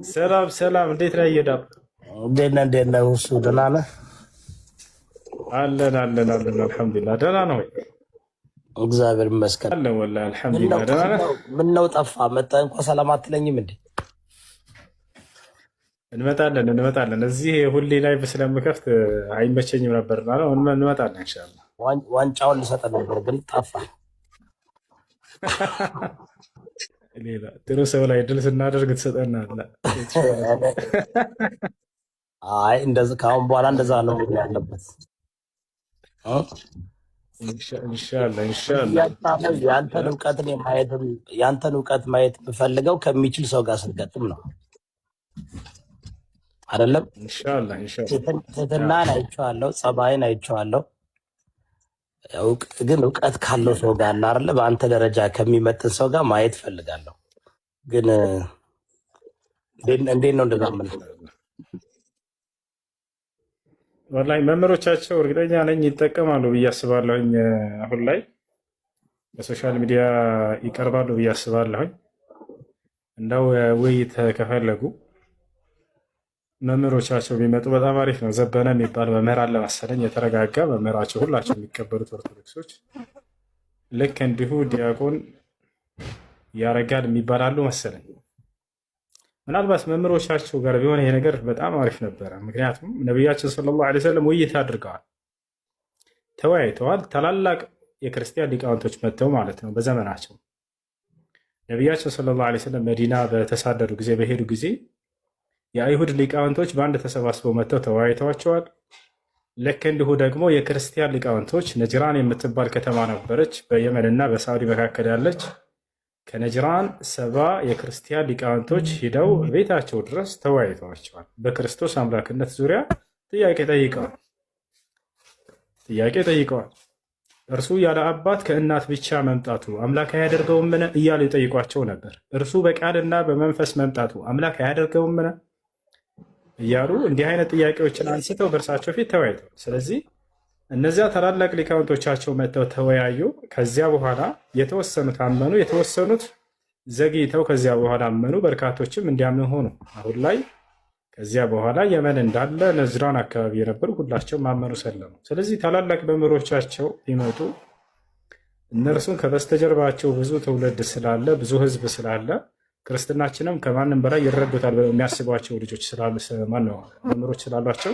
ሰላም ሰላም፣ እንዴት ነህ? እየዳብ እንዴት ነህ? እሱ ደህና ነህ? አለን አለን አለን። አልሐምዱሊላህ ደህና ነው ወይ? እግዚአብሔር ይመስገን። አለን ወላሂ አልሐምዱሊላህ ደህና ነህ? ምነው ጠፋ? መጣ እንኳ ሰላም አትለኝም እንዴ? እንመጣለን እንመጣለን። እዚህ ሁሌ ላይ ስለምከፍት አይመቸኝም ነበርና ነው። እንመጣለን ኢንሻአላህ። ዋንጫውን ልሰጠን ነበር ግን ጠፋ። ሌላ ጥሩ ሰው ላይ ድል ስናደርግ ትሰጠናለህ። አይ እንደዚህ ከአሁን በኋላ እንደዛ ነው ያለበት። ኢንሻአላህ ኢንሻአላህ። ያንተን እውቀት ማየት የምፈልገው ከሚችል ሰው ጋር ስትገጥም ነው አይደለም? ኢንሻአላህ ኢንሻአላህ። ትህትናን አይቼዋለሁ፣ ጸባይን አይቼዋለሁ። ግን እውቀት ካለው ሰው ጋር አለ አይደለ? በአንተ ደረጃ ከሚመጥን ሰው ጋር ማየት ፈልጋለሁ። ግን እንዴት ነው እንደዛ ምን ወላሂ መምህሮቻቸው እርግጠኛ ነኝ ይጠቀማሉ ብዬ አስባለሁኝ። አሁን ላይ በሶሻል ሚዲያ ይቀርባሉ ብዬ አስባለሁኝ። እንደው ውይይት ከፈለጉ መምህሮቻቸው ቢመጡ በጣም አሪፍ ነው። ዘበነ የሚባል መምህር አለ መሰለኝ፣ የተረጋጋ መምህራቸው ሁላቸው የሚቀበሉት ኦርቶዶክሶች። ልክ እንዲሁ ዲያቆን ያረጋል የሚባላሉ መሰለኝ። ምናልባት መምህሮቻቸው ጋር ቢሆን ይሄ ነገር በጣም አሪፍ ነበረ። ምክንያቱም ነቢያችን ሰለላሁ ዐለይሂ ወሰለም ውይይት አድርገዋል፣ ተወያይተዋል። ታላላቅ የክርስቲያን ሊቃውንቶች መጥተው ማለት ነው በዘመናቸው። ነቢያችን ሰለላሁ ዐለይሂ ወሰለም መዲና በተሳደዱ ጊዜ በሄዱ ጊዜ የአይሁድ ሊቃውንቶች በአንድ ተሰባስበው መጥተው ተወያይተዋቸዋል። ልክ እንዲሁ ደግሞ የክርስቲያን ሊቃውንቶች ነጅራን የምትባል ከተማ ነበረች በየመንና በሳዑዲ መካከል ያለች። ከነጅራን 70 የክርስቲያን ሊቃውንቶች ሂደው ቤታቸው ድረስ ተወያይተዋቸዋል። በክርስቶስ አምላክነት ዙሪያ ጥያቄ ጠይቀዋል። እርሱ ያለ አባት ከእናት ብቻ መምጣቱ አምላክ አያደርገውምን እያሉ ይጠይቋቸው ነበር። እርሱ በቃልና በመንፈስ መምጣቱ አምላክ አያደርገውምን እያሉ እንዲህ አይነት ጥያቄዎችን አንስተው በእርሳቸው ፊት ተወያይተዋል። ስለዚህ እነዚያ ታላላቅ ሊቃውንቶቻቸው መጥተው ተወያዩ። ከዚያ በኋላ የተወሰኑት አመኑ፣ የተወሰኑት ዘግይተው ከዚያ በኋላ አመኑ። በርካቶችም እንዲያምኑ ሆኑ። አሁን ላይ ከዚያ በኋላ የመን እንዳለ ነጅራን አካባቢ የነበሩ ሁላቸውም አመኑ፣ ሰለሙ። ስለዚህ ታላላቅ መምህሮቻቸው ቢመጡ እነርሱን ከበስተጀርባቸው ብዙ ትውልድ ስላለ፣ ብዙ ህዝብ ስላለ ክርስትናችንም ከማንም በላይ ይረዱታል የሚያስቧቸው ልጆች መምህሮች ስላሏቸው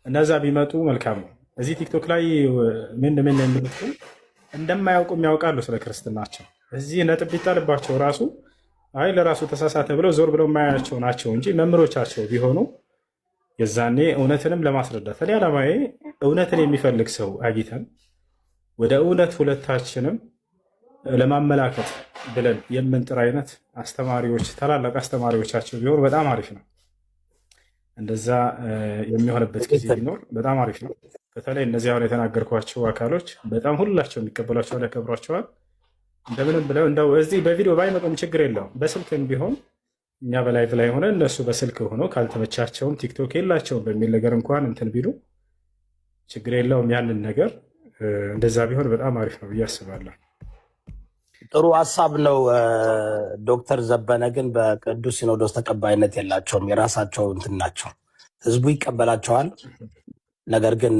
እነዛ ቢመጡ መልካም ነው። እዚህ ቲክቶክ ላይ ምን የሚሉት እንደማያውቁም ያውቃሉ ስለ ክርስትናቸው። እዚህ ነጥብ ቢጣልባቸው ራሱ አይ ለራሱ ተሳሳተ ብለው ዞር ብለው የማያቸው ናቸው እንጂ መምህሮቻቸው ቢሆኑ የዛኔ እውነትንም ለማስረዳት እኔ ዓላማዬ እውነትን የሚፈልግ ሰው አግኝተን ወደ እውነት ሁለታችንም ለማመላከት ብለን የምንጥር አይነት አስተማሪዎች፣ ታላላቅ አስተማሪዎቻቸው ቢሆኑ በጣም አሪፍ ነው። እንደዛ የሚሆንበት ጊዜ ቢኖር በጣም አሪፍ ነው። በተለይ እነዚህ አሁን የተናገርኳቸው አካሎች በጣም ሁላቸው የሚቀበሏቸዋል፣ ያከብሯቸዋል። እንደምንም ብለው እንደው እዚህ በቪዲዮ ባይመጡም ችግር የለውም። በስልክም ቢሆን እኛ በላይቭ ላይ ሆነ እነሱ በስልክ ሆኖ ካልተመቻቸውም ቲክቶክ የላቸውም በሚል ነገር እንኳን እንትን ቢሉ ችግር የለውም። ያንን ነገር እንደዛ ቢሆን በጣም አሪፍ ነው ብዬ አስባለሁ። ጥሩ ሀሳብ ነው። ዶክተር ዘበነ ግን በቅዱስ ሲኖዶስ ተቀባይነት የላቸውም። የራሳቸው እንትን ናቸው። ህዝቡ ይቀበላቸዋል፣ ነገር ግን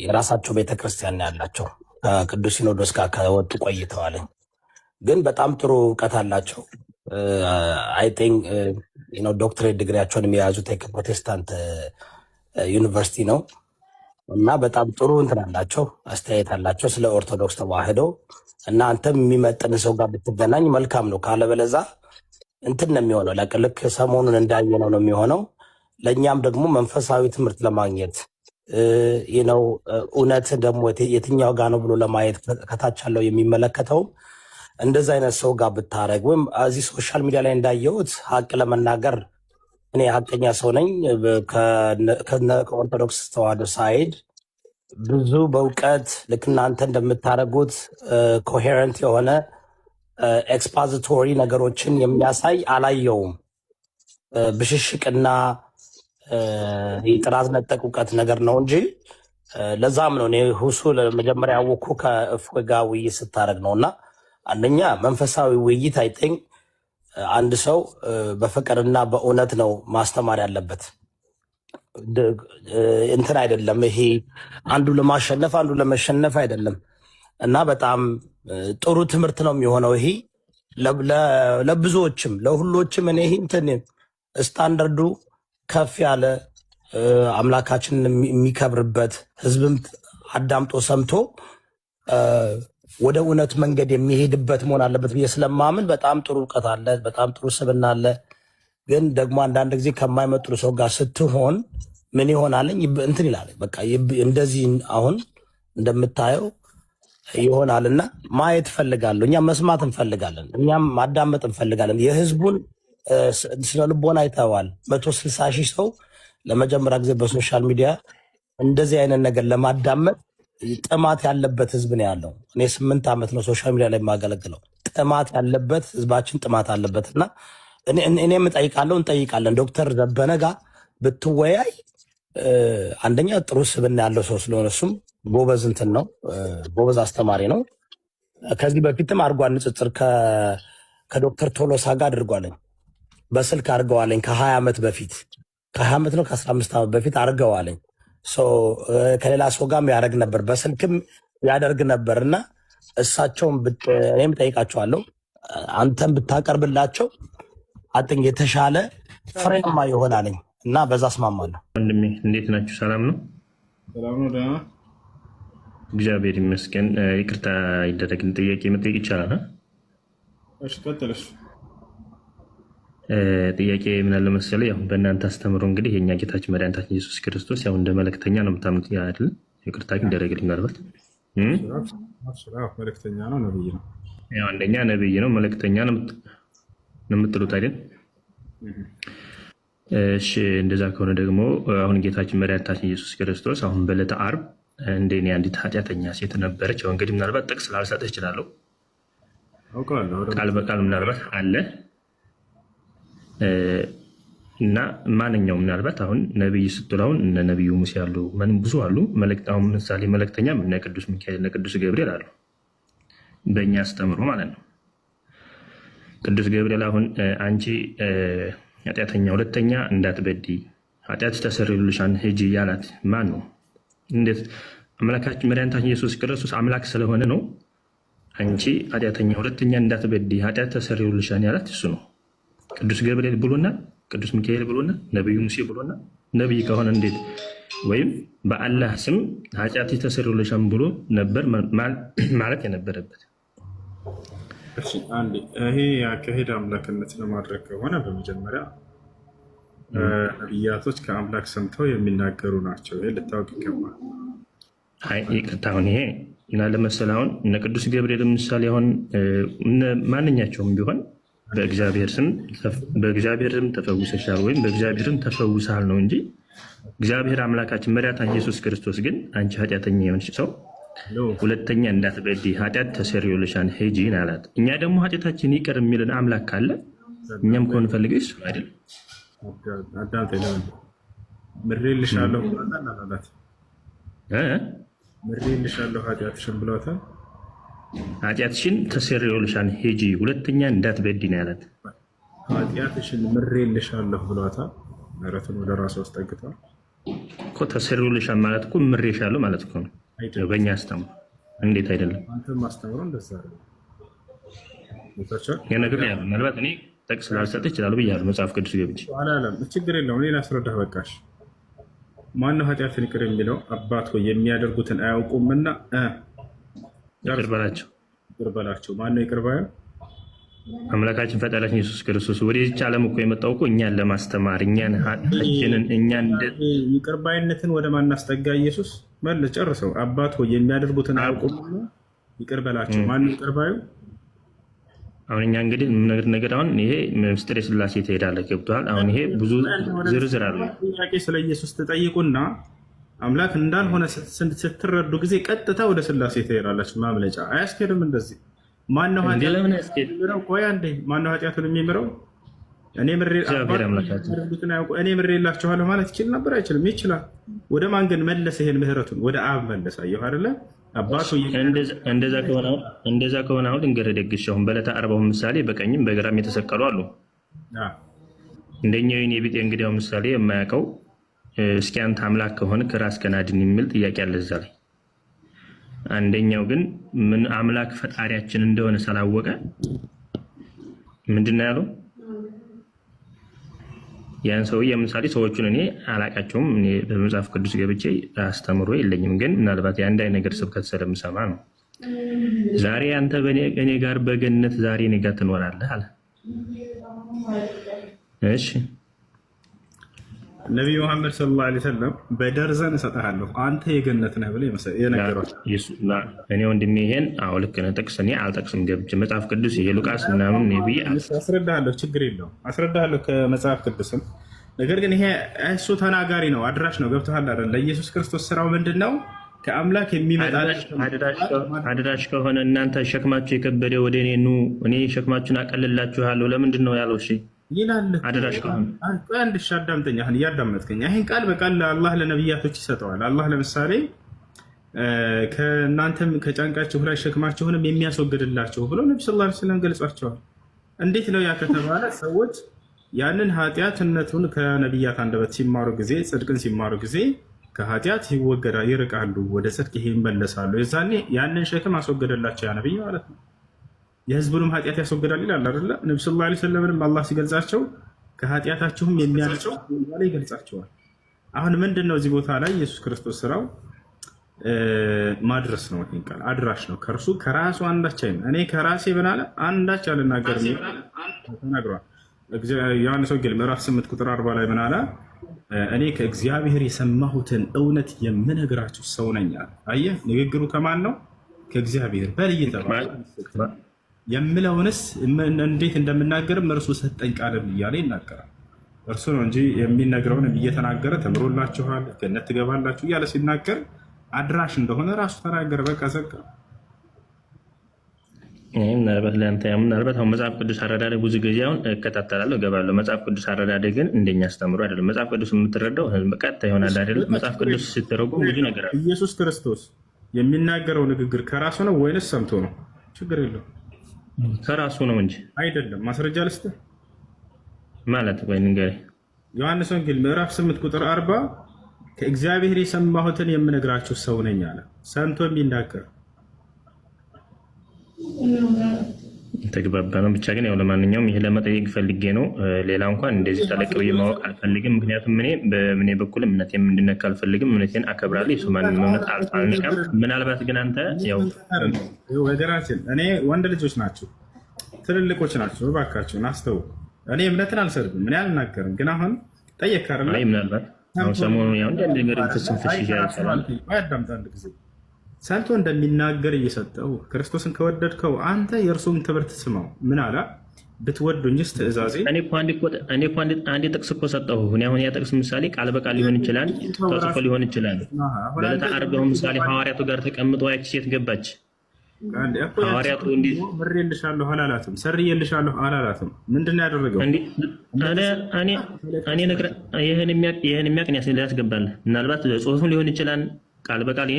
የራሳቸው ቤተክርስቲያን ያላቸው ከቅዱስ ሲኖዶስ ጋር ከወጡ ቆይተዋል። ግን በጣም ጥሩ እውቀት አላቸው። አይ ቲንክ ዶክትሬት ዲግሪያቸውን የያዙት ከፕሮቴስታንት ዩኒቨርሲቲ ነው እና በጣም ጥሩ እንትን አላቸው፣ አስተያየት አላቸው ስለ ኦርቶዶክስ ተዋህዶ እና አንተም የሚመጥን ሰው ጋር ብትገናኝ መልካም ነው። ካለበለዛ እንትን ነው የሚሆነው፣ ልክ ሰሞኑን እንዳየነው ነው የሚሆነው። ለእኛም ደግሞ መንፈሳዊ ትምህርት ለማግኘት ነው እውነት ደግሞ የትኛው ጋር ነው ብሎ ለማየት ከታች ያለው የሚመለከተውም እንደዚ አይነት ሰው ጋር ብታረግ፣ ወይም እዚህ ሶሻል ሚዲያ ላይ እንዳየሁት ሀቅ ለመናገር እኔ ሀቀኛ ሰው ነኝ። ከኦርቶዶክስ ተዋህዶ ሳይድ ብዙ በእውቀት ልክ እናንተ እንደምታደርጉት ኮሄረንት የሆነ ኤክስፖዚቶሪ ነገሮችን የሚያሳይ አላየውም። ብሽሽቅና የጥራዝ ነጠቅ እውቀት ነገር ነው እንጂ ለዛም ነው እኔ ሁሱ ለመጀመሪያ ያወቅኩ ከእፎይ ጋር ውይይት ስታደርግ ነው። እና አንደኛ መንፈሳዊ ውይይት አይ ቲንክ አንድ ሰው በፍቅርና በእውነት ነው ማስተማር ያለበት። እንትን አይደለም ይሄ አንዱ ለማሸነፍ አንዱ ለመሸነፍ አይደለም። እና በጣም ጥሩ ትምህርት ነው የሚሆነው ይሄ ለብዙዎችም ለሁሎችም። እኔ እንትን ስታንዳርዱ ከፍ ያለ አምላካችንን የሚከብርበት ህዝብም አዳምጦ ሰምቶ ወደ እውነት መንገድ የሚሄድበት መሆን አለበት ብዬ ስለማምን በጣም ጥሩ እውቀት አለ፣ በጣም ጥሩ ስብዕና አለ። ግን ደግሞ አንዳንድ ጊዜ ከማይመጥሉ ሰው ጋር ስትሆን ምን ይሆናልኝ እንትን ይላል። በቃ እንደዚህ አሁን እንደምታየው ይሆናልና ማየት እንፈልጋለሁ። እኛም መስማት እንፈልጋለን፣ እኛም ማዳመጥ እንፈልጋለን። የህዝቡን ስነ ልቦና አይተዋል። 160 ሺህ ሰው ለመጀመሪያ ጊዜ በሶሻል ሚዲያ እንደዚህ አይነት ነገር ለማዳመጥ ጥማት ያለበት ህዝብ ነው ያለው። እኔ 8 ዓመት ነው ሶሻል ሚዲያ ላይ የማገለግለው። ጥማት ያለበት ህዝባችን ጥማት አለበት እና እኔም እጠይቃለሁ፣ እንጠይቃለን። ዶክተር ዘበነ ጋር ብትወያይ አንደኛ ጥሩ ስብዕና ያለው ሰው ስለሆነ እሱም ጎበዝ እንትን ነው፣ ጎበዝ አስተማሪ ነው። ከዚህ በፊትም አድርጓል ንጽጽር ከዶክተር ቶሎሳ ጋር አድርጓለኝ፣ በስልክ አድርገዋለኝ ከ20 ዓመት በፊት ከ20 ዓመት ነው ከ15 ዓመት በፊት አድርገዋለኝ። ከሌላ ሰው ጋርም ያደርግ ነበር፣ በስልክም ያደርግ ነበር እና እሳቸውም እኔም ጠይቃቸዋለሁ፣ አንተም ብታቀርብላቸው አጥኝ የተሻለ ፍሬያማ ይሆናልኝ እና በዛ አስማማለሁ። ወንድሜ እንዴት ናችሁ? ሰላም ነው? ሰላም ነው። ደህና እግዚአብሔር ይመስገን። ይቅርታ ይደረግን ጥያቄ መጠየቅ ይቻላል? እሺ ቀጥልሽ። ጥያቄ ምን አለ መሰለህ፣ ያው በእናንተ አስተምሮ እንግዲህ የእኛ ጌታችን መድኃኒታችን ኢየሱስ ክርስቶስ ያው እንደ መልእክተኛ ነው የምታምኑት አይደል? ይቅርታ ግን ይደረግልኝ ምናልባት መልእክተኛ ነው ነብይ ነው? ያው አንደኛ ነብይ ነው መልእክተኛ ነው የምትሉት አይደል? እሺ እንደዛ ከሆነ ደግሞ አሁን ጌታችን መድኃኒታችን ኢየሱስ ክርስቶስ አሁን በዕለተ ዓርብ እንደኔ አንዲት ኃጢአተኛ ሴት ነበረች። ያው እንግዲህ ምናልባት ጥቅስ ላልሰጥህ እችላለሁ፣ ቃል በቃል ምናልባት አለ እና ማንኛውም ምናልባት አሁን ነቢይ ስትል አሁን እነ ነቢዩ ሙሴ አሉ፣ ብዙ አሉ። አሁን ምሳሌ መልእክተኛ እነ ቅዱስ ሚካኤል እነ ቅዱስ ገብርኤል አሉ፣ በእኛ አስተምሮ ማለት ነው። ቅዱስ ገብርኤል አሁን አንቺ ኃጢአተኛ ሁለተኛ እንዳትበዲ ኃጢአትሽ ተሰርዮልሻል ሂጂ ያላት ማን ነው? እንዴት? አምላካችን መድኃኒታችን ኢየሱስ ክርስቶስ አምላክ ስለሆነ ነው። አንቺ ኃጢአተኛ ሁለተኛ እንዳትበዲ ኃጢአት ተሰርዮልሻል ያላት እሱ ነው። ቅዱስ ገብርኤል ብሎና ቅዱስ ሚካኤል ብሎና ነቢዩ ሙሴ ብሎና ነቢይ ከሆነ እንዴት? ወይም በአላህ ስም ኃጢአትሽ ተሰርዮልሻል ብሎ ነበር ማለት የነበረበት። ይሄ የአካሄድ አምላክነት ለማድረግ ከሆነ በመጀመሪያ ነቢያቶች ከአምላክ ሰምተው የሚናገሩ ናቸው። ይሄ ልታወቅ ይገባል። ይቅርታ፣ አሁን ይሄ እና ለመሰል አሁን እነ ቅዱስ ገብርኤል ምሳሌ አሁን ማንኛቸውም ቢሆን በእግዚአብሔር ስም ተፈውሰሻል ወይም በእግዚአብሔርም ተፈውሰሃል ነው እንጂ እግዚአብሔር አምላካችን መድኃኒታችን ኢየሱስ ክርስቶስ ግን አንቺ ኃጢአተኛ የሆንሽ ሰው ሁለተኛ እንዳትበዲ ኃጢአት ተሰርዮልሻል ሂጂ አላት። እኛ ደግሞ ኃጢአታችን ይቅር የሚልን አምላክ ካለ እኛም ከሆነ ፈልገው ይሱ አይደል? ምሬልሻለሁ ኃጢአትሽን ብሏታል። ኃጢአትሽን ተሰርዮልሻል ሂጂ ሁለተኛ እንዳትበዲ ነው ያላት። ኃጢአትሽን ምሬልሻለሁ ብሏታል። ምሕረቱን ወደ ራሱ አስጠግቷል እኮ። ተሰርዮልሻል ማለት እኮ ምሬሻለሁ ማለት እኮ ነው በእኛ አስተምሮ። እንዴት አይደለም? አንተም አስተምሮ እንደዛ የነገር ያለ ምናልባት እኔ ጥቅስ ላልሰጥህ እችላለሁ ብያለሁ። መጽሐፍ ቅዱስ ገብቼ አላለም። ችግር የለውም። እኔ ላስረዳህ። በቃሽ። ማነው ኃጢአትን ይቅር የሚለው? አባት ሆይ የሚያደርጉትን አያውቁምና ይቅር በላቸው። ይቅር በላቸው። ማነው ይቅር ባየው? አምላካችን ፈጣሪያችን ኢየሱስ ክርስቶስ ወደዚች ዓለም እኮ የመጣው እኮ እኛን ለማስተማር እኛን ይቅር ባይነትን ወደ ማናስጠጋ ኢየሱስ መለስ ጨርሰው። አባት ሆይ የሚያደርጉትን አያውቁምና ይቅር በላቸው። ማነው ይቅር ባየው? አሁን እኛ እንግዲህ ነገር አሁን ይሄ ምስጢረ ሥላሴ ትሄዳለህ። ገብቶሃል? አሁን ይሄ ብዙ ዝርዝር አለ። ጥያቄ ስለ ኢየሱስ ትጠይቁና አምላክ እንዳልሆነ ስትረዱ ጊዜ ቀጥታ ወደ ሥላሴ ትሄዳላችሁ። ማምለጫ አያስኬድም እንደዚህ። ማነው ኃጢአቱን የሚምረው? እኔ ምሬላችኋለሁ ማለት ይችል ነበር? አይችልም? ይችላል። ወደ ማን ግን መለሰ? ይሄን ምህረቱን ወደ አብ መለሰ። አየሁ አይደለ? አባቱ እንደዛ ከሆነ አሁን እንግዲህ ደግሽ አሁን በዕለተ ዓርብ ምሳሌ በቀኝም በግራም የተሰቀሉ አሉ። እንደኛው የኔ ቢጤ እንግዲያው ምሳሌ የማያውቀው እስኪ አንተ አምላክ ከሆንክ ራስህን አድን የሚል ጥያቄ አለ እዛ ላይ። አንደኛው ግን ምን አምላክ ፈጣሪያችን እንደሆነ ስላወቀ ምንድን ነው ያለው? ያን ሰውዬ ምሳሌ ሰዎቹን እኔ አላቃቸውም፣ እኔ በመጽሐፍ ቅዱስ ገብቼ አስተምሮ የለኝም፣ ግን ምናልባት የአንድ አይነት ነገር ስብከት ስለምሰማ ነው። ዛሬ አንተ እኔ ጋር በገነት ዛሬ እኔ ጋር ትኖራለህ አለ። እሺ ነቢዩ መሐመድ ሰለላሁ ዐለይሂ ወሰለም በደርዘን እሰጥሃለሁ አንተ የገነት ነህ ብለው የነገሯቸው። እኔ ወንድሜ ይሄን አዎ ልክ ነህ፣ ጠቅስ እኔ አልጠቅስም ገብቼ መጽሐፍ ቅዱስ ይሄ ሉቃስ ምናምን ነብይ አስረዳሃለሁ፣ ችግር የለውም አስረዳሃለሁ ከመጽሐፍ ቅዱስም። ነገር ግን ይሄ እሱ ተናጋሪ ነው፣ አድራሽ ነው። ገብቶሃል አይደል? ለኢየሱስ ክርስቶስ ስራው ምንድን ነው? ከአምላክ የሚመጣ አድራሽ ከሆነ እናንተ ሸክማችሁ የከበደ ወደ እኔ ኑ፣ እኔ ሸክማችሁን አቀልላችኋለሁ ለምንድን ነው ያለው? እሺ ይላል። አንድ አዳምጠኝ፣ እያዳመጥከኝ ይህን ቃል በቃል አላህ ለነቢያቶች ይሰጠዋል። አላህ ለምሳሌ ከእናንተም ከጫንቃችሁ ላይ ሸክማችሁንም የሚያስወግድላችሁ ብሎ ነቢ ስ ላ ስለም ገልጿቸዋል። እንዴት ነው ያ ከተባለ ሰዎች ያንን ኃጢአትነቱን ከነቢያት አንደበት ሲማሩ ጊዜ ጽድቅን ሲማሩ ጊዜ ከኃጢአት ይርቃሉ፣ ወደ ጽድቅ ይመለሳሉ። የዛኔ ያንን ሸክም አስወገደላቸው ያ ነቢይ ማለት ነው። የህዝቡንም ኃጢአት ያስወግዳል ይላል አይደለ? ነቢ ስ ላ ስለምንም አላህ ሲገልጻቸው ከኃጢአታችሁም የሚያነጻው ላይ ይገልጻቸዋል። አሁን ምንድን ነው እዚህ ቦታ ላይ ኢየሱስ ክርስቶስ ስራው ማድረስ ነው። ይህን ቃል አድራሽ ነው። ከእርሱ ከራሱ አንዳች አይም እኔ ከራሴ ብናለ አንዳች አልናገርም ተናግሯል። ዮሐንስ ወንጌል ምዕራፍ 8 ቁጥር 40 ላይ ምን አለ? እኔ ከእግዚአብሔር የሰማሁትን እውነት የምነግራችሁ ሰው ነኝ አለ። አየህ፣ ንግግሩ ከማን ነው? ከእግዚአብሔር። በልይ ተባለ የምለውንስ እንዴት እንደምናገርም እርሱ ሰጠኝ ቃል እያለ ይናገራል። እርሱ ነው እንጂ የሚነግረውን እየተናገረ ተምሮላችኋል፣ ገነት ትገባላችሁ እያለ ሲናገር አድራሽ እንደሆነ ራሱ ተናገረ። በቃ ዘጋ። ምናልባት አሁን መጽሐፍ ቅዱስ አረዳደ ብዙ ጊዜ አሁን እከታተላለሁ እገባለሁ። መጽሐፍ ቅዱስ አረዳደ ግን እንደኛ አስተምሮ አይደለም። መጽሐፍ ቅዱስ የምትረዳው ቀጥታ ይሆናል አይደለም። መጽሐፍ ቅዱስ ስትረጉም ብዙ ነገር አለ። ኢየሱስ ክርስቶስ የሚናገረው ንግግር ከራሱ ነው ወይንስ ሰምቶ ነው? ችግር የለው ከራሱ ነው እንጂ አይደለም። ማስረጃ ልስጥህ ማለት ወይ ንገረኝ። ዮሐንስ ወንጌል ምዕራፍ 8 ቁጥር 40 ከእግዚአብሔር የሰማሁትን የምነግራችሁ ሰው ነኝ አለ። ሰምቶ የሚናገር ተግባባ ነው። ብቻ ግን ያው ለማንኛውም ይሄ ለመጠየቅ ፈልጌ ነው። ሌላ እንኳን እንደዚህ ጠለቅ ብዬ ማወቅ አልፈልግም። ምክንያቱም እኔ በእኔ በኩል እምነቴን እንድነካ አልፈልግም። እምነቴን አከብራለሁ። የሱ ማንም እምነት አልነካም። ምናልባት ግን አንተ ያው ወገናችን እኔ ወንድ ልጆች ናቸው፣ ትልልቆች ናቸው። እባካችሁን አስተው። እኔ እምነትን አልሰርብም፣ እኔ አልናገርም። ግን አሁን ጠየቅ አይደል? ምናልባት አሁን ሰሞኑን ያው እንደ ነገር ፍስፍሽ ይያይቻላል። አዳምጥ አንድ ጊዜ ሰምቶ እንደሚናገር እየሰጠው ክርስቶስን ከወደድከው አንተ የእርሱን ትምህርት ስማው። ምን አላ ብትወዱኝስ ትእዛዜ እኔ እኮ አንዴ ጥቅስ እኮ ሰጠሁ። እኔ አሁን ያ ጥቅስ ምሳሌ ቃል በቃል ሊሆን ይችላል፣ ተጽፎ ሊሆን ይችላል። በዕለተ ዓርብ ምሳሌ ሐዋርያቱ ጋር ተቀምጦ ያቺ ሴት ገባች። ሐዋርያቱ እንዲህ ምሬልሻለሁ አላላትም፣ ሰርዬልሻለሁ አላላትም። ምንድን ነው ያደረገው? እኔ ነግረ ይህን የሚያውቅ ያስገባል። ምናልባት ጽሁፍም ሊሆን ይችላል ቃል በቃል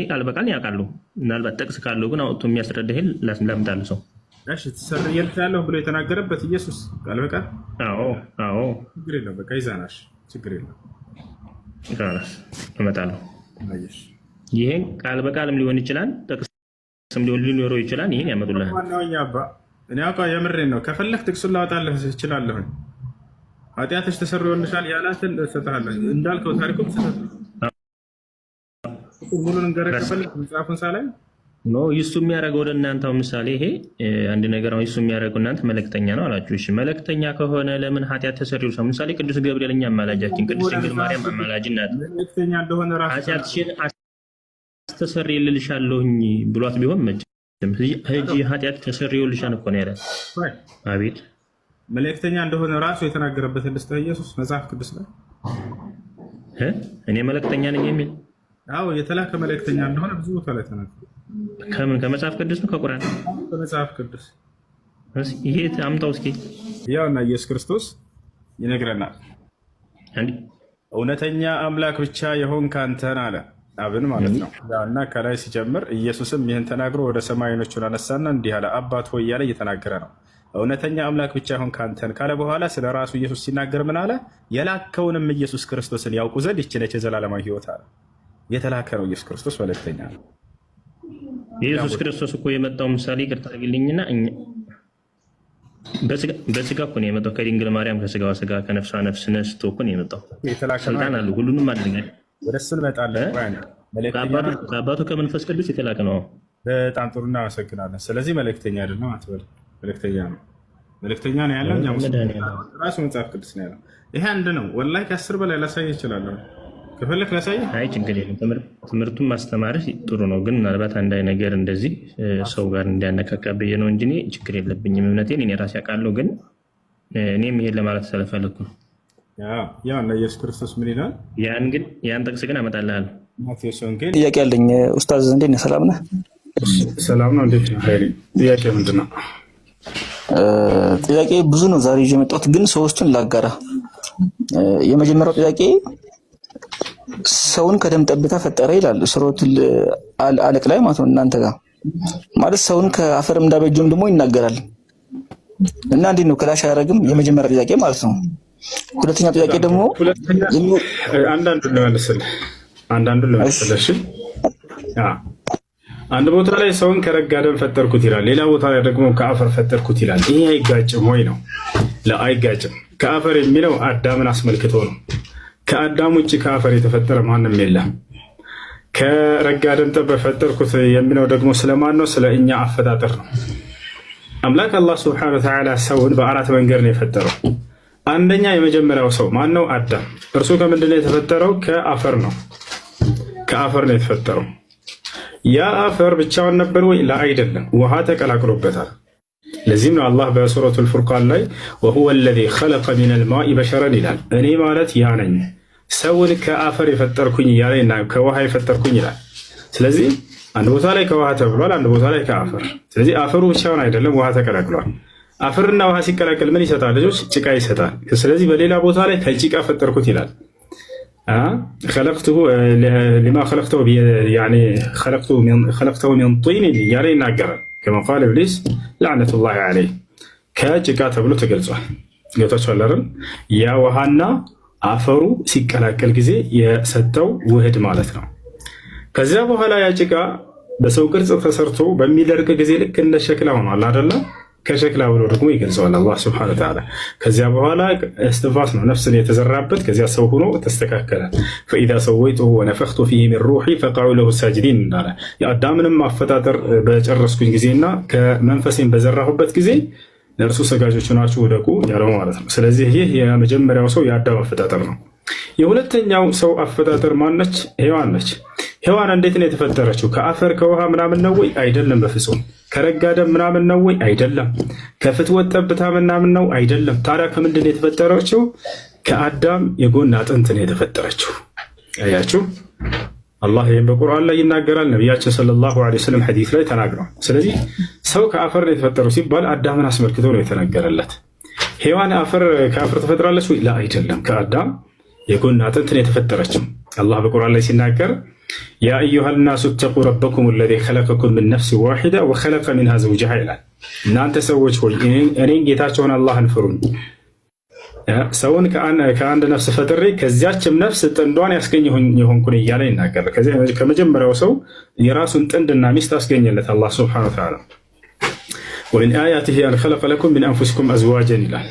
ያውቃሉ። ምናልባት ጥቅስ ካለው ግን አውጥቶ የሚያስረዳህ ላምጣልህ ሰው ትሰርየልሻለሁ ብሎ የተናገረበት ኢየሱስ ቃል በቃል አዎ፣ ችግር የለም። በቃ ይዛናሽ፣ ችግር የለም። እመጣለሁ። ይህን ቃል በቃልም ሊሆን ይችላል፣ ጥቅስም ሊኖረው ይችላል። ይህን ያመጡልህ። እኔ አውቃ የምሬን ነው። ከፈለክ ጥቅሱን ላወጣልህ እችላለሁኝ። ኃጢአትሽ ተሰርዮልሻል ያላትን እሰጥሃለሁ እንዳልከው ታሪኩም ሙሉን እንገረ ከፈለክ መጽሐፉን ሳላይ ይሱ የሚያደርገው ወደ እናንተው ምሳሌ ይሄ አንድ ነገር ነው። ይሱ የሚያደርገው እናንተ መልእክተኛ ነው አላችሁ። እሺ መልእክተኛ ከሆነ ለምን ኃጢአት ተሰሪው ሰው ምሳሌ ቅዱስ ገብርኤል እኛ አማላጃችን፣ ቅዱስ ድንግል ማርያም አማላጅ ናት። መልእክተኛ እንደሆነ ራሱ ኃጢአትሽን አስተሰርይልሻለሁኝ ብሏት ቢሆን መቼም ሂጂ ኃጢአት ተሰርዮልሻል እኮ ነው ያላት። አቤት መልእክተኛ እንደሆነ ራሱ የተናገረበት ልስጥህ ኢየሱስ መጽሐፍ ቅዱስ ላይ እኔ መልእክተኛ ነኝ የሚል አዎ የተላከ መልእክተኛ እንደሆነ ብዙ ቦታ ላይ ተናግሯል። ከምን ከመጽሐፍ ቅዱስ ነው ከቁርአን? ከመጽሐፍ ቅዱስ። ይሄ አምጣው እስኪ። ያውና ኢየሱስ ክርስቶስ ይነግረናል። እውነተኛ አምላክ ብቻ የሆንክ አንተን አለ አብን ማለት ነው። እና ከላይ ሲጀምር ኢየሱስም ይህን ተናግሮ ወደ ሰማይ ዓይኖቹን አነሳና እንዲህ አለ፣ አባት ሆይ እያለ እየተናገረ ነው። እውነተኛ አምላክ ብቻ ይሆን ካንተን ካለ በኋላ ስለ ራሱ ኢየሱስ ሲናገር ምን አለ? የላከውንም ኢየሱስ ክርስቶስን ያውቁ ዘንድ ይህች ነች የዘላለማዊ ሕይወት አለ። የተላከ ነው ኢየሱስ ክርስቶስ መልእክተኛ ነው። ኢየሱስ ክርስቶስ እኮ የመጣው ምሳሌ ይቅርታ አድርግልኝና በስጋ እኮ ነው የመጣው። ከድንግል ማርያም ከስጋዋ ስጋ ከነፍሷ ነፍስ ነስቶ እኮ ነው የመጣው። ስልጣን አለው ሁሉንም አድርጋል። ወደ እሱ እንመጣለን። ከአባቱ ከመንፈስ ቅዱስ የተላከ ነው። በጣም ጥሩ እናመሰግናለን። ስለዚህ መልእክተኛ አይደለም አትበል። መልእክተኛ ነው። መልእክተኛ ነው ያለው ራሱ መጽሐፍ ቅዱስ ነው ያለው። ይሄ አንድ ነው። ወላሂ ከ10 በላይ ላሳይ እችላለሁ። ከፈለክ ላሳይ። አይ ችግር የለም። ትምህርቱን ማስተማርህ ጥሩ ነው፣ ግን ምናልባት አንዳይ ነገር እንደዚህ ሰው ጋር እንዲያነካካ ብዬ ነው እንጂ ችግር የለብኝም። እምነቴን እኔ ራሴ አውቃለሁ፣ ግን እኔም ይሄን ለማለት ስለፈለግኩ ነው። ያው እና ኢየሱስ ክርስቶስ ምን ይላል? ያን ጥቅስ ግን አመጣልሃለሁ። ማቴዎስ ወንጌል ጥያቄ ያለኝ ኡስታዝ፣ እንዴት ነህ? ሰላም ነህ? ሰላም ነው። እንዴት ነው? ሀይሪ ጥያቄ ምንድን ነው? ጥያቄ ብዙ ነው ዛሬ ይዤ የመጣሁት፣ ግን ሶስቱን ላጋራ። የመጀመሪያው ጥያቄ ሰውን ከደም ጠብታ ፈጠረ ይላል ሱረቱል አለቅ ላይ ማለት ነው። እናንተ ጋር ማለት ሰውን ከአፈር እንዳበጀውም ደግሞ ይናገራል እና እንዴት ነው ክላሽ አያደርግም? የመጀመሪያው ጥያቄ ማለት ነው። ሁለተኛው ጥያቄ ደግሞ አንዳንዱን ልመልስልህ። እሺ፣ አንድ ቦታ ላይ ሰውን ከረጋ ደም ፈጠርኩት ይላል፣ ሌላ ቦታ ላይ ደግሞ ከአፈር ፈጠርኩት ይላል። ይሄ አይጋጭም ወይ ነው? አይጋጭም። ከአፈር የሚለው አዳምን አስመልክቶ ነው። ከአዳም ውጭ ከአፈር የተፈጠረ ማንም የለም። ከረጋ ደም ጠብ ፈጠርኩት የሚለው ደግሞ ስለማን ነው? ስለ እኛ አፈጣጠር ነው። አምላክ አላህ ሱብሓነሁ ወተዓላ ሰውን በአራት መንገድ ነው የፈጠረው። አንደኛ የመጀመሪያው ሰው ማን ነው? አዳም። እርሱ ከምንድን ነው የተፈጠረው? ከአፈር ነው። ከአፈር ነው የተፈጠረው። ያ አፈር ብቻውን ነበር ወይ? አይደለም፣ ውሃ ተቀላቅሎበታል። ለዚህም ነው አላህ በሱረቱል ፉርቃን ላይ ወሁወ አለዚ ኸለቀ ሚነል ማኢ በሸረን ይላል። እኔ ማለት ያ ነኝ ሰውን ከአፈር የፈጠርኩኝ እያለ ከውሃ የፈጠርኩኝ ይላል። ስለዚህ አንድ ቦታ ላይ ከውሃ ተብሏል፣ አንድ ቦታ ላይ ከአፈር። ስለዚህ አፈሩ ብቻውን አይደለም፣ ውሃ ተቀላቅሏል። አፈርና ውሃ ሲቀላቀል ምን ይሰጣል? ልጆች ጭቃ ይሰጣል። ስለዚህ በሌላ ቦታ ላይ ከጭቃ ፈጠርኩት ይላል። ሊማ ኸለቅተሁ ሚን ጢን እያለ ይናገራል። ከማ ቃለ ኢብሊስ ለዕነቱላሂ ዐለይህ ከጭቃ ተብሎ ተገልጿል። ገብታችኋል አይደል? ያ ውሃና አፈሩ ሲቀላቀል ጊዜ የሰጠው ውህድ ማለት ነው። ከዚያ በኋላ ያ ጭቃ በሰው ቅርጽ ተሰርቶ በሚደርቅ ጊዜ ልክ እንደ ሸክላ ሆኗል አይደለ? ከሸክላ ብሎ ደግሞ ይገልጸዋል አላህ ሱብሓነሁ ወተዓላ። ከዚያ በኋላ እስትንፋስ ነው ነፍስን የተዘራበት። ከዚያ ሰው ሆኖ ተስተካከለ። ፈኢዛ ሰወይቱሁ ወነፈኽቱ ፊሂ ሚን ሩሒ ፈቀዑ ለሁ ሳጅዲን እንዳለ የአዳምንም አፈጣጠር በጨረስኩኝ ጊዜና ከመንፈሴን በዘራሁበት ጊዜ ለእርሱ ሰጋጆች ናችሁ ውደቁ ያለው ማለት ነው። ስለዚህ ይህ የመጀመሪያው ሰው የአዳም አፈጣጠር ነው። የሁለተኛው ሰው አፈጣጠር ማነች? ሔዋን ነች። ሔዋን እንዴት ነው የተፈጠረችው? ከአፈር ከውሃ ምናምን ነው ወይ? አይደለም፣ በፍጹም። ከረጋ ደም ምናምን ነው ወይ? አይደለም። ከፍትወት ጠብታ ምናምን ነው? አይደለም። ታዲያ ከምንድን ነው የተፈጠረችው? ከአዳም የጎን አጥንት ነው የተፈጠረችው። አያችሁ፣ አላህ ይህም በቁርአን ላይ ይናገራል። ነቢያችን ሰለላሁ ዐለይሂ ወሰለም ሐዲስ ላይ ተናግረዋል። ስለዚህ ሰው ከአፈር ነው የተፈጠረው ሲባል አዳምን አስመልክቶ ነው የተነገረለት። ሔዋን ከአፈር ተፈጥራለች ወይ? አይደለም። ከአዳም የጎን አጥንት ነው የተፈጠረችው። አላህ በቁርአን ላይ ሲናገር ያ አዩሃ ናሱ ተቁ ረበኩም አለዚ ኸለቀኩም ምን ነፍስ ዋሒዳ ወኸለቀ ሚንሃ ዘውጀሃ ይላል። እናንተ ሰዎች ሆይ እኔን ጌታቸውን አላህን ፍሩኝ፣ ሰውን ከአንድ ነፍስ ፈጥሬ ከዚያችም ነፍስ ጥንዷን ያስገኘሁኝ የሆንኩን እያለ ይናገራል። ከመጀመሪያው ሰው የራሱን ጥንድና ሚስት አስገኘለት አላህ ሱብሓነሁ ወተዓላ። ወሚን አያቲሂ አን ኸለቀ ለኩም ሚን አንፉሲኩም አዝዋጀን ይላል።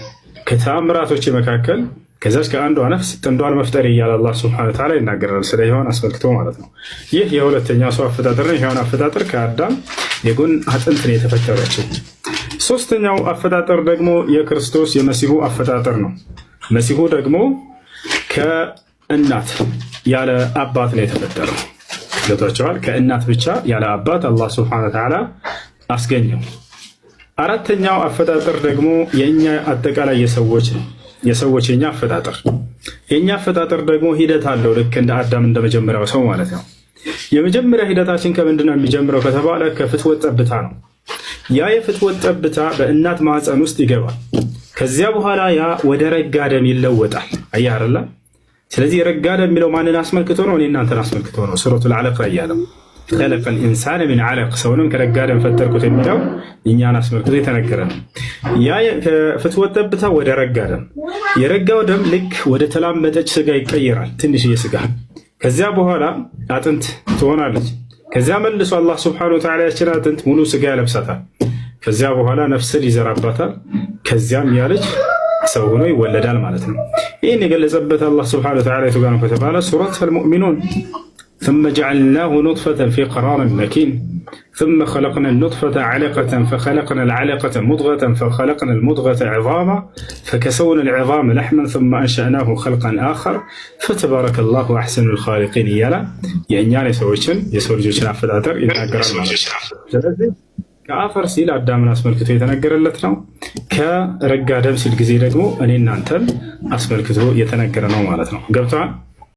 ከተአምራቶች መካከል ከዛች ከአንዷ ነፍስ ጥንዷን መፍጠር እያለ አላህ ሱብሓነሁ ወተዓላ ይናገራል። ስለ ሔዋን አስመልክቶ ማለት ነው። ይህ የሁለተኛው ሰው አፈጣጠር ነው። የሔዋን አፈጣጠር ከአዳም የጎን አጥንት ነው የተፈጠረችው። ሶስተኛው አፈጣጠር ደግሞ የክርስቶስ የመሲሁ አፈጣጠር ነው። መሲሁ ደግሞ ከእናት ያለ አባት ነው የተፈጠረው። ገብቷቸዋል። ከእናት ብቻ ያለ አባት አላህ ሱብሓነሁ ወተዓላ አስገኘው። አራተኛው አፈጣጠር ደግሞ የእኛ አጠቃላይ የሰዎች ነው። የሰዎች የኛ አፈጣጠር የኛ አፈጣጠር ደግሞ ሂደት አለው። ልክ እንደ አዳም እንደመጀመሪያው ሰው ማለት ነው። የመጀመሪያ ሂደታችን ከምንድን ነው የሚጀምረው ከተባለ ከፍትወት ጠብታ ነው። ያ የፍትወት ጠብታ በእናት ማህፀን ውስጥ ይገባል። ከዚያ በኋላ ያ ወደ ረጋ ደም ይለወጣል። አየህ አይደለ? ስለዚህ ረጋ ደም የሚለው ማንን አስመልክቶ ነው? እኔ እናንተን አስመልክቶ ነው። ሱረቱል አለቅ ላይ ያለው ኸለቀል ኢንሳነ ሚን ዐለቅ ሰውንም ከረጋ ደም ፈጠርኩት የሚለው እኛን አስመልክቶ የተነገረ ነው። ያ ከፍትወት ጠብታ ወደ ረጋ ደም፣ የረጋው ደም ልክ ወደ ተላመጠች ስጋ ይቀየራል፣ ትንሽዬ ስጋ። ከዚያ በኋላ አጥንት ትሆናለች። ከዚያ መልሶ አላህ ሱብሓነሁ ወተዓላ ያችን አጥንት ሙሉ ስጋ ያለብሳታል። ከዚያ በኋላ ነፍስን ይዘራባታል። ከዚያም ያለች ሰው ሆኖ ይወለዳል ማለት ነው። ይህን የገለጸበት አላህ ሱብሓነሁ ወተዓላ የቱ ጋር ነው ከተባለ ሱረቱል ሙእሚኑን ثم جعلناه نطفة في قرار مكين ثم خلقنا النطفة علقة فخلقنا العلقة مضغة فخلقنا المضغة عظاما فكسونا العظام لحما ثم أنشأناه خلقا آخر فتبارك الله أحسن الخالقين يلا يعني يسويشن አፈጣጠር ይናገራል ማለት ነው። ከአፈር ሲል አዳምን አስመልክቶ የተነገረለት ነው። ከረጋ ደም ሲል ጊዜ ደግሞ እኔ እናንተን አስመልክቶ የተነገረ ነው ማለት ነው። ገብተዋል?